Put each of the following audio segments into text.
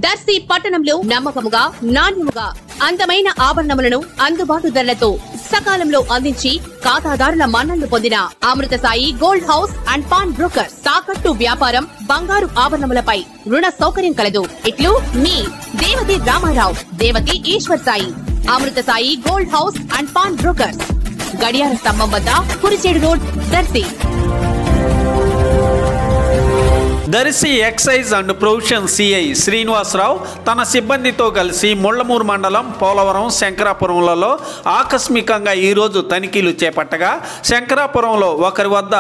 దర్శి పట్టణంలో నమ్మకముగా నాణ్యముగా అందమైన ఆభరణములను అందుబాటు ధరలతో సకాలంలో అందించి ఖాతాదారుల మన్ననలు పొందిన Amruthasai gold house and pawn broker. తాకట్టు వ్యాపారం, బంగారు ఆభరణములపై రుణ సౌకర్యం కలదు. ఇట్లు మీ Devathi Ramarao, Devathi Eswar Sai. Amruthasai gold house and pawn broker, గడియార స్తంభం వద్ద, Kurichedu road, Darsi. Darsi excise and prohibition CI Srinivasarao తన సిబ్బందితో కలిసి ముళ్లమూరు మండలం పోలవరం, శంకరాపురంలలో ఆకస్మికంగా ఈరోజు తనిఖీలు చేపట్టగా శంకరాపురంలో ఒకరి వద్ద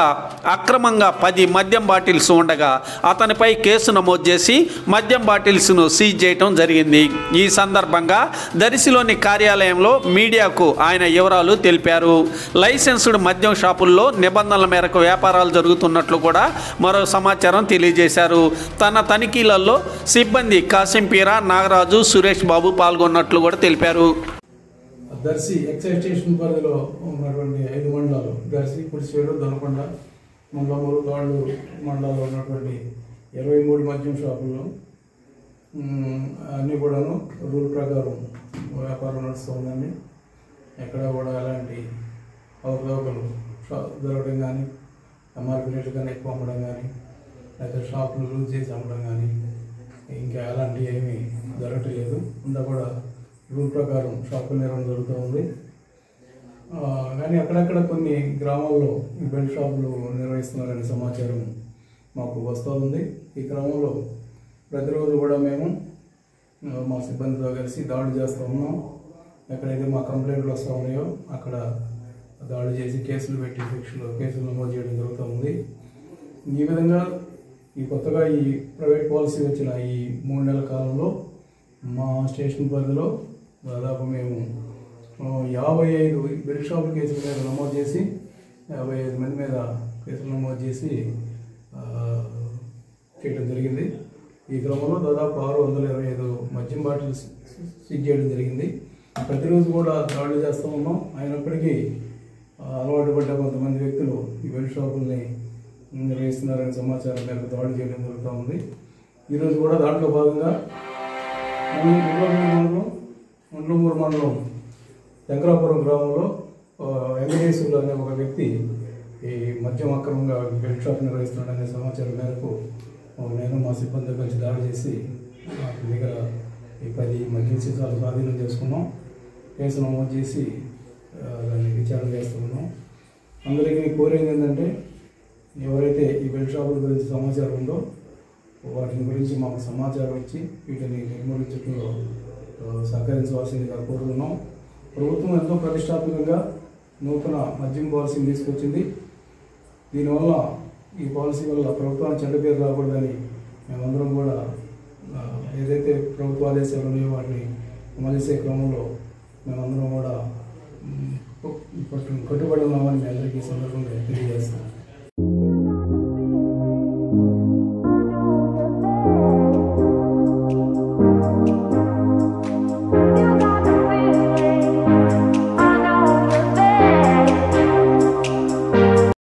అక్రమంగా 10 మద్యం బాటిల్స్ ఉండగా అతనిపై కేసు నమోదు చేసి మద్యం బాటిల్స్ను సీజ్ చేయడం జరిగింది. ఈ సందర్భంగా దర్శిలోని కార్యాలయంలో మీడియాకు ఆయన వివరాలు తెలిపారు. లైసెన్స్డ్ మద్యం షాపుల్లో నిబంధనల మేరకు వ్యాపారాలు జరుగుతున్నట్లు కూడా మరో సమాచారం తెలియజేశారు. తన తనిఖీలలో సిబ్బంది కాసింపీరా, నాగరాజు, సురేష్ బాబు పాల్గొన్నట్లు కూడా తెలిపారు. దర్శి ఎక్సైజ్ స్టేషన్ పరిధిలో ఉన్నటువంటి 5 మండలాలు, దర్శి, కురిచేడు, దొనకొండ, ముళ్లమూరు, తాళ్ళు మండలాల్లో ఉన్నటువంటి 23 మద్యం షాపుల్లో అన్నీ కూడాను రూల్ ప్రకారం వ్యాపారం నడుస్తుందండి. ఎక్కడ కూడా ఎలాంటి అవకతవకలు జరగడం కానీ, ఎంఆర్పీ రేట్లు కానీ ఎక్కువ అమ్మడం కానీ, లేదా షాపులు లూజ్ చేసి అమ్మడం కానీ ఇంకా అలాంటివి ఏమీ జరగట్లేదు. అంతా కూడా రూల్ ప్రకారం షాపుల నిర్వహణ జరుగుతూ ఉంది. కానీ అక్కడక్కడ కొన్ని గ్రామాల్లో ఈ బెల్ట్ షాపులు నిర్వహిస్తున్నారనే సమాచారం మాకు వస్తూ ఉంది. ఈ క్రమంలో ప్రతిరోజు కూడా మేము మా సిబ్బందితో కలిసి దాడులు చేస్తూ ఉన్నాం. ఎక్కడైతే మా కంప్లైంట్లు వస్తూ ఉన్నాయో అక్కడ దాడులు చేసి కేసులు పెట్టి కేసులు నమోదు చేయడం జరుగుతూ ఉంది. ఈ విధంగా ఈ కొత్తగా ఈ ప్రైవేట్ పాలసీ వచ్చిన ఈ 3 నెలల కాలంలో మా స్టేషన్ పరిధిలో దాదాపు మేము 55 బెల్ట్ షాపుల కేసుల మీద నమోదు చేసి 55 మంది మీద కేసులు నమోదు చేసి చేయడం జరిగింది. ఈ క్రమంలో దాదాపు 625 మద్యం బాటిల్స్ సీజ్ చేయడం జరిగింది. ప్రతిరోజు కూడా దాడులు చేస్తూ ఉన్నాం. అయినప్పటికీ అలవాటు పడ్డ కొంతమంది వ్యక్తులు ఈ బెల్ట్ షాపుల్ని నిర్వహిస్తున్నారనే సమాచారం మేరకు దాడులు చేయడం జరుగుతూ ఉంది. ఈరోజు కూడా దాంట్లో భాగంగా ముళ్లమూరు మండలం శంకరాపురం గ్రామంలో వెంకటేశ్వర్లు అనే ఒక వ్యక్తి ఈ మద్యం అక్రమంగా బెల్ట్ షాప్ నిర్వహిస్తున్నాడనే సమాచారం మేరకు నేను మా సిబ్బంది కలిసి దాడి చేసి దగ్గర ఈ 10 మద్యం సీసాలు స్వాధీనం చేసుకున్నాం. కేసు నమోదు చేసి దాన్ని విచారణ చేస్తున్నాం. అందరికీ కోరేది ఏంటంటే, ఎవరైతే ఈ బెల్ట్ షాపుల గురించి సమాచారం ఉందో వాటిని గురించి మాకు సమాచారం ఇచ్చి వీటిని నిర్మూలించడంలో సహకరించవలసిందిగా కోరుతున్నాం. ప్రభుత్వం ఎంతో ప్రతిష్టాత్మకంగా నూతన మద్యం పాలసీని తీసుకొచ్చింది. దీనివల్ల ఈ పాలసీ వల్ల ప్రభుత్వానికి చెడ్డ పేరు రాకూడదని మేమందరం కూడా ఏదైతే ప్రభుత్వ ఆదేశాలు ఉన్నాయో వాటిని అమలు చేసే క్రమంలో